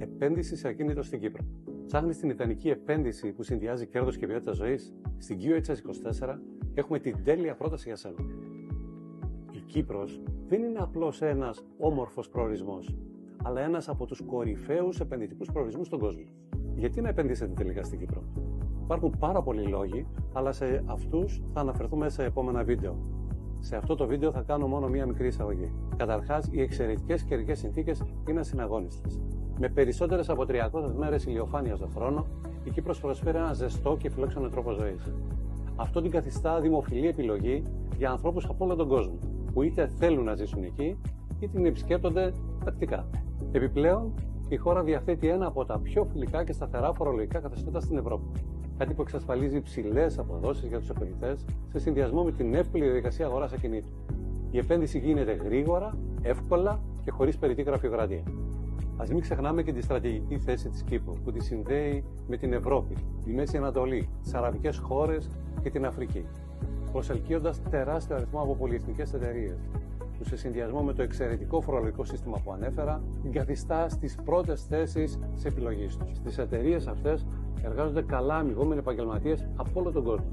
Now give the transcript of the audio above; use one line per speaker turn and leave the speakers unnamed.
Επένδυση σε ακίνητο στην Κύπρο. Ψάχνεις την ιδανική επένδυση που συνδυάζει κέρδος και ποιότητα ζωής? Στην QHS24 έχουμε την τέλεια πρόταση για σένα. Η Κύπρος δεν είναι απλώς ένας όμορφος προορισμός, αλλά ένας από τους κορυφαίους επενδυτικούς προορισμούς στον κόσμο. Γιατί να επενδύσετε τελικά στην Κύπρο? Υπάρχουν πάρα πολλοί λόγοι, αλλά σε αυτούς θα αναφερθούμε σε επόμενα βίντεο. Σε αυτό το βίντεο θα κάνω μόνο μία μικρή εισαγωγή. Καταρχάς, οι εξαιρετικές καιρικές συνθήκες είναι ασυναγώνιστες. Με περισσότερες από 300 μέρες ηλιοφάνειας το χρόνο, η Κύπρος προσφέρει ένα ζεστό και φιλόξενο τρόπο ζωής. Αυτό την καθιστά δημοφιλή επιλογή για ανθρώπους από όλο τον κόσμο, που είτε θέλουν να ζήσουν εκεί, είτε την επισκέπτονται τακτικά. Επιπλέον, η χώρα διαθέτει ένα από τα πιο φιλικά και σταθερά φορολογικά καθεστώτα στην Ευρώπη. Κάτι που εξασφαλίζει υψηλές αποδόσεις για τους επενδυτές σε συνδυασμό με την εύκολη διαδικασία αγοράς ακινήτου. Η επένδυση γίνεται γρήγορα, εύκολα και χωρίς περιττή γραφειοκρατία. Ας μην ξεχνάμε και τη στρατηγική θέση της Κύπρου, που τη συνδέει με την Ευρώπη, τη Μέση Ανατολή, τις αραβικές χώρες και την Αφρική, προσελκύοντας τεράστιο αριθμό από πολυεθνικές εταιρείες, που σε συνδυασμό με το εξαιρετικό φορολογικό σύστημα που ανέφερα, την καθιστά στις πρώτες θέσεις της επιλογής τους. Στις εταιρείες αυτές εργάζονται καλά αμοιβόμενοι επαγγελματίες από όλο τον κόσμο.